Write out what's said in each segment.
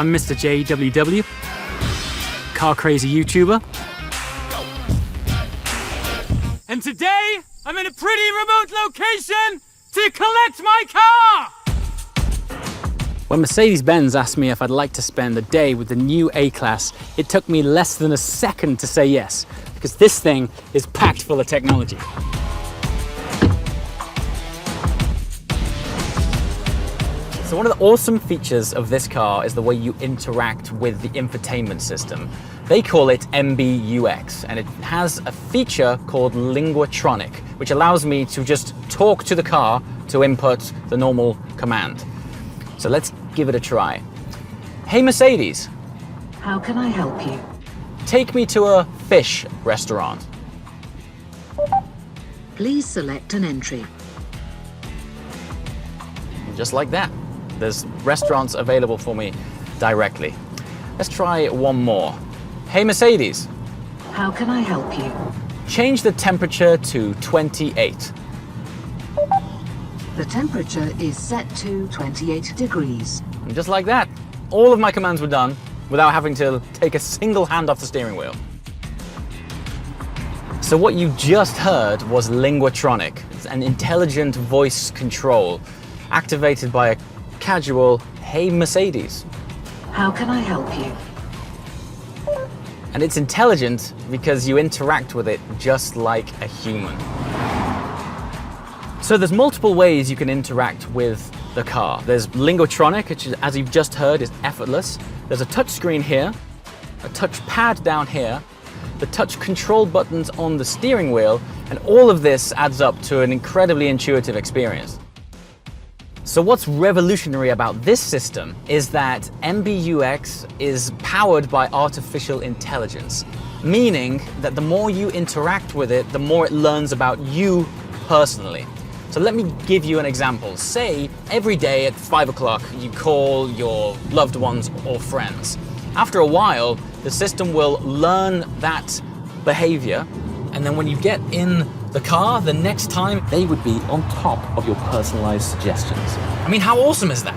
I'm MrJWW, car crazy YouTuber. And today, I'm in a pretty remote location to collect my car! When Mercedes-Benz asked me if I'd like to spend a day with the new A-Class, it took me less than a second to say yes, because this thing is packed full of technology. So one of the awesome features of this car is the way you interact with the infotainment system. They call it MBUX, and it has a feature called Linguatronic, which allows me to just talk to the car to input the normal command. So let's give it a try. Hey Mercedes. How can I help you? Take me to a fish restaurant. Please select an entry. Just like that. There's restaurants available for me directly. Let's try one more. Hey Mercedes. How can I help you? Change the temperature to 28. The temperature is set to 28 degrees. And just like that, all of my commands were done without having to take a single hand off the steering wheel. So what you just heard was Linguatronic. It's an intelligent voice control activated by a casual, hey Mercedes. How can I help you? And it's intelligent because you interact with it just like a human. So there's multiple ways you can interact with the car. There's Linguatronic, which as you've just heard is effortless. There's a touch screen here, a touch pad down here, the touch control buttons on the steering wheel, and all of this adds up to an incredibly intuitive experience. So what's revolutionary about this system is that MBUX is powered by artificial intelligence, meaning that the more you interact with it, the more it learns about you personally. So let me give you an example. Say every day at 5 o'clock you call your loved ones or friends. After a while, the system will learn that behavior, and then when you get in the car, the next time, they would be on top of your personalized suggestions. I mean, how awesome is that?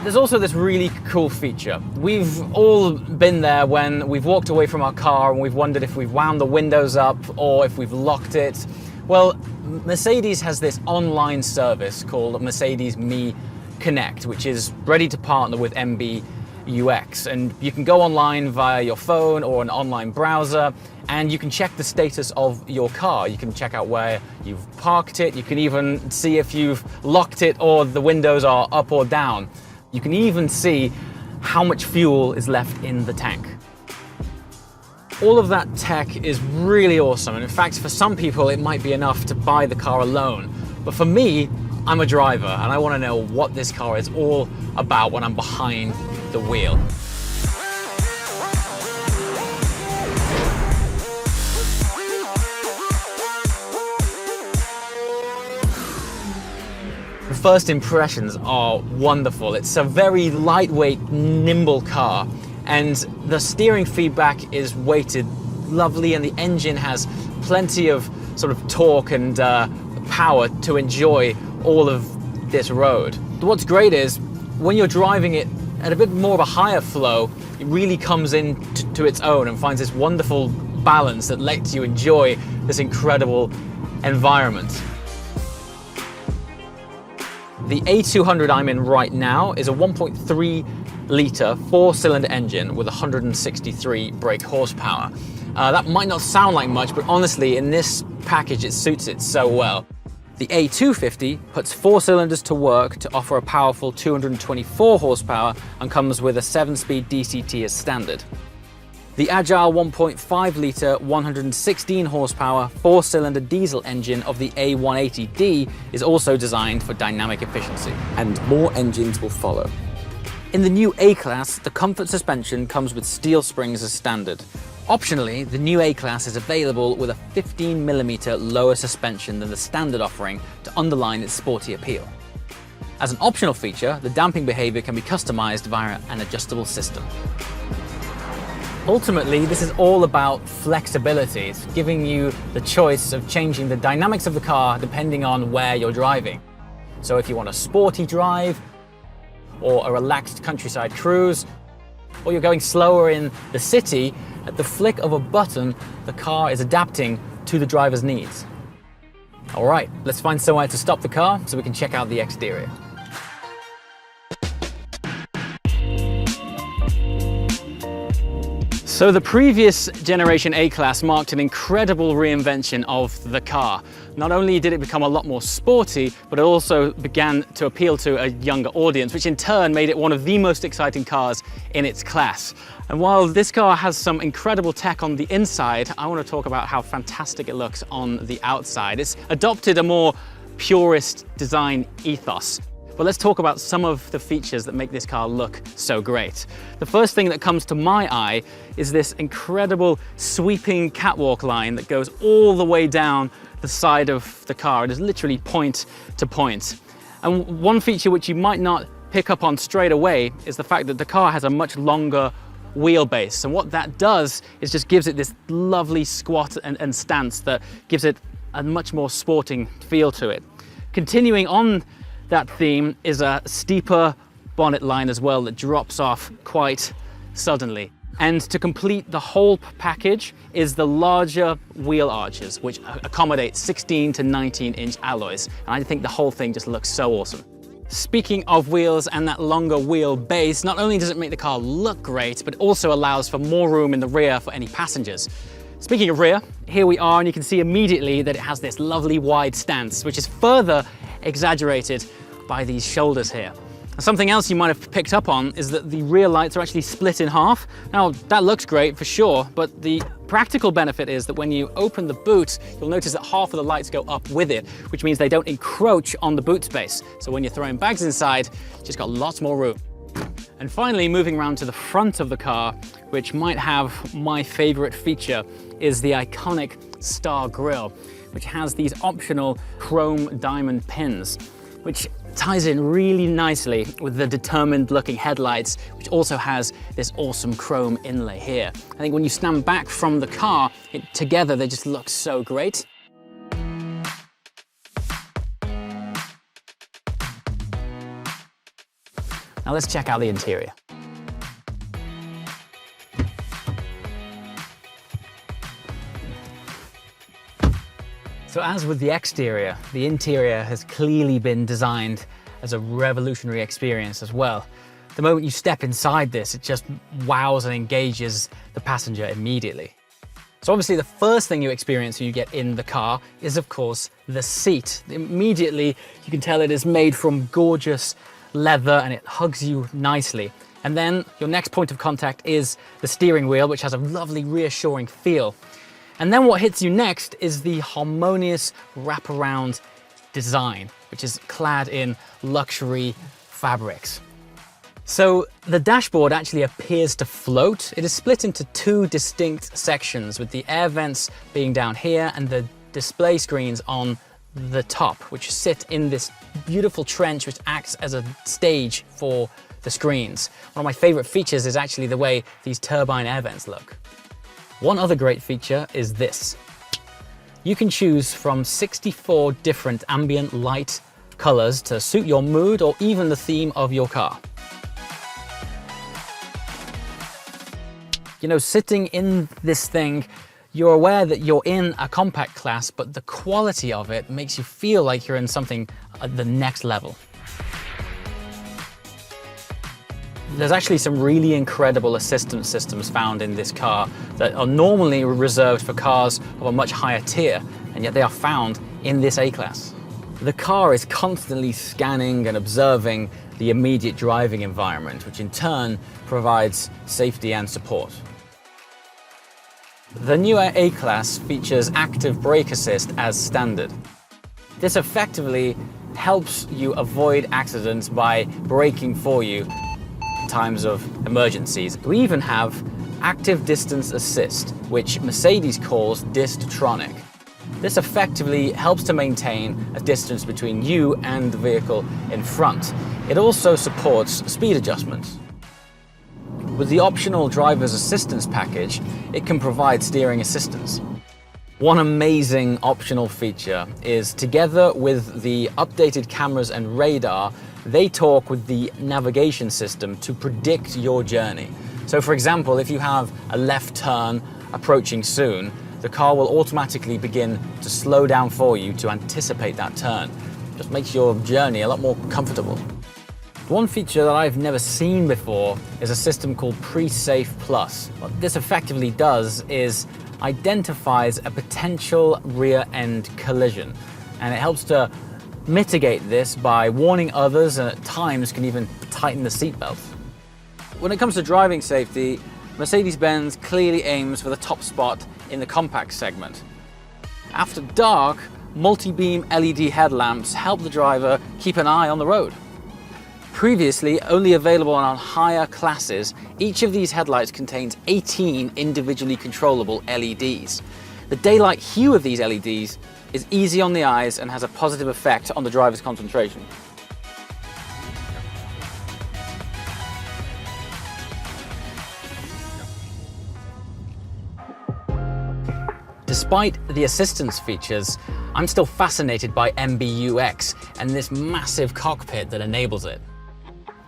There's also this really cool feature. We've all been there when we've walked away from our car and we've wondered if we've wound the windows up or if we've locked it. Well, Mercedes has this online service called Mercedes Me Connect, which is ready to partner with MBUX. And you can go online via your phone or an online browser, and you can check the status of your car. You can check out where you've parked it. You can even see if you've locked it or the windows are up or down. You can even see how much fuel is left in the tank. All of that tech is really awesome, and in fact, for some people, it might be enough to buy the car alone. But for me, I'm a driver, and I want to know what this car is all about when I'm behind the wheel. The first impressions are wonderful. It's a very lightweight, nimble car, and the steering feedback is weighted lovely, and the engine has plenty of sort of torque and power to enjoy all of this road. What's great is when you're driving it at a bit more of a higher flow, it really comes into its own and finds this wonderful balance that lets you enjoy this incredible environment. The A200 I'm in right now is a 1.3 litre 4-cylinder engine with 163 brake horsepower. That might not sound like much, but honestly, in this package, it suits it so well. The A250 puts 4 cylinders to work to offer a powerful 224 horsepower and comes with a 7-speed DCT as standard. The agile 1.5 litre 116 horsepower 4-cylinder diesel engine of the A180D is also designed for dynamic efficiency. And more engines will follow. In the new A-Class, the comfort suspension comes with steel springs as standard. Optionally, the new A-Class is available with a 15mm lower suspension than the standard offering to underline its sporty appeal. As an optional feature, the damping behavior can be customized via an adjustable system. Ultimately, this is all about flexibility. It's giving you the choice of changing the dynamics of the car depending on where you're driving. So if you want a sporty drive, or a relaxed countryside cruise, or you're going slower in the city, at the flick of a button, the car is adapting to the driver's needs. All right, let's find somewhere to stop the car so we can check out the exterior. So the previous generation A-Class marked an incredible reinvention of the car. Not only did it become a lot more sporty, but it also began to appeal to a younger audience, which in turn made it one of the most exciting cars in its class. And while this car has some incredible tech on the inside, I want to talk about how fantastic it looks on the outside. It's adopted a more purist design ethos. But let's talk about some of the features that make this car look so great. The first thing that comes to my eye is this incredible sweeping catwalk line that goes all the way down the side of the car. It is literally point to point. And one feature which you might not pick up on straight away is the fact that the car has a much longer wheelbase. And what that does is just gives it this lovely squat and stance that gives it a much more sporting feel to it. Continuing on that theme is a steeper bonnet line as well that drops off quite suddenly. And to complete the whole package is the larger wheel arches, which accommodate 16 to 19-inch alloys. And I think the whole thing just looks so awesome. Speaking of wheels and that longer wheel base, not only does it make the car look great, but it also allows for more room in the rear for any passengers. Speaking of rear, here we are, and you can see immediately that it has this lovely wide stance, which is further exaggerated by these shoulders here. Something else you might have picked up on is that the rear lights are actually split in half. Now, that looks great for sure, but the practical benefit is that when you open the boot, you'll notice that half of the lights go up with it, which means they don't encroach on the boot space. So when you're throwing bags inside, you've just got lots more room. And finally, moving around to the front of the car, which might have my favorite feature, is the iconic star grille, which has these optional chrome diamond pins, which ties in really nicely with the determined looking headlights, which also has this awesome chrome inlay here. I think when you stand back from the car, together they just look so great. Now let's check out the interior. So as with the exterior, the interior has clearly been designed as a revolutionary experience as well. The moment you step inside this, it just wows and engages the passenger immediately. So obviously the first thing you experience when you get in the car is of course the seat. Immediately you can tell it is made from gorgeous leather and it hugs you nicely. And then your next point of contact is the steering wheel, which has a lovely reassuring feel. And then what hits you next is the harmonious wraparound design, which is clad in luxury fabrics. So the dashboard actually appears to float. It is split into two distinct sections, with the air vents being down here and the display screens on the top, which sit in this beautiful trench which acts as a stage for the screens. One of my favorite features is actually the way these turbine air vents look. One other great feature is this. You can choose from 64 different ambient light colors to suit your mood or even the theme of your car. You know, sitting in this thing, you're aware that you're in a compact class, but the quality of it makes you feel like you're in something at the next level. There's actually some really incredible assistance systems found in this car that are normally reserved for cars of a much higher tier, and yet they are found in this A-Class. The car is constantly scanning and observing the immediate driving environment, which in turn provides safety and support. The newer A-Class features active brake assist as standard. This effectively helps you avoid accidents by braking for you in times of emergencies. We even have active distance assist, which Mercedes calls Distronic. This effectively helps to maintain a distance between you and the vehicle in front. It also supports speed adjustments. With the optional driver's assistance package, it can provide steering assistance. One amazing optional feature is, together with the updated cameras and radar, they talk with the navigation system to predict your journey. So for example, if you have a left turn approaching soon, the car will automatically begin to slow down for you to anticipate that turn. Just makes your journey a lot more comfortable. One feature that I've never seen before is a system called Pre-Safe Plus. What this effectively does is identifies a potential rear-end collision, and it helps to mitigate this by warning others, and at times can even tighten the seatbelt. When it comes to driving safety, Mercedes-Benz clearly aims for the top spot in the compact segment. After dark, multi-beam LED headlamps help the driver keep an eye on the road. Previously only available on higher classes, each of these headlights contains 18 individually controllable LEDs. The daylight hue of these LEDs is easy on the eyes and has a positive effect on the driver's concentration. Despite the assistance features, I'm still fascinated by MBUX and this massive cockpit that enables it.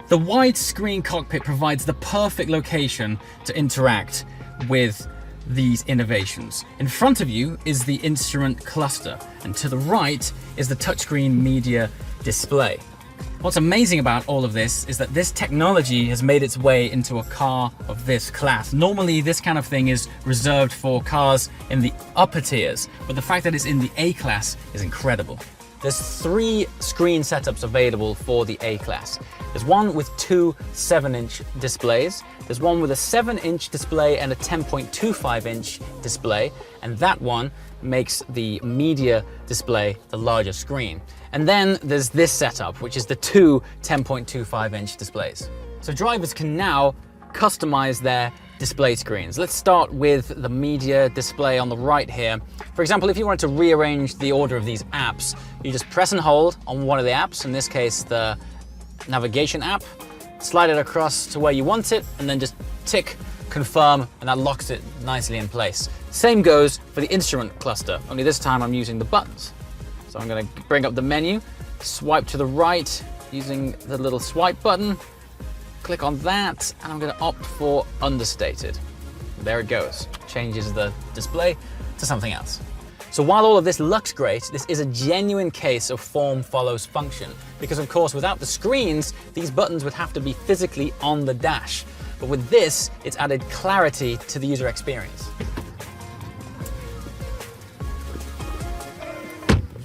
The widescreen cockpit provides the perfect location to interact with these innovations. In front of you is the instrument cluster, and to the right is the touchscreen media display. What's amazing about all of this is that this technology has made its way into a car of this class. Normally, this kind of thing is reserved for cars in the upper tiers, but the fact that it's in the A class is incredible. There's 3 screen setups available for the A class. There's one with 2 7-inch displays. There's one with a 7-inch display and a 10.25-inch display, and that one makes the media display the larger screen. And then there's this setup, which is the 2 10.25-inch displays. So drivers can now customize their display screens. Let's start with the media display on the right here. For example, if you wanted to rearrange the order of these apps, you just press and hold on one of the apps, in this case the navigation app, slide it across to where you want it, and then just tick confirm, and that locks it nicely in place. Same goes for the instrument cluster, only this time I'm using the buttons. So I'm going to bring up the menu, swipe to the right using the little swipe button, click on that, and I'm going to opt for understated. There it goes, changes the display to something else. So while all of this looks great, this is a genuine case of form follows function, because of course without the screens, these buttons would have to be physically on the dash. But with this, it's added clarity to the user experience.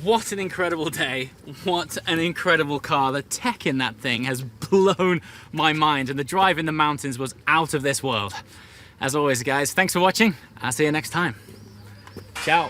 What an incredible day. What an incredible car. The tech in that thing has blown my mind, and the drive in the mountains was out of this world. As always, guys, thanks for watching. I'll see you next time. Ciao.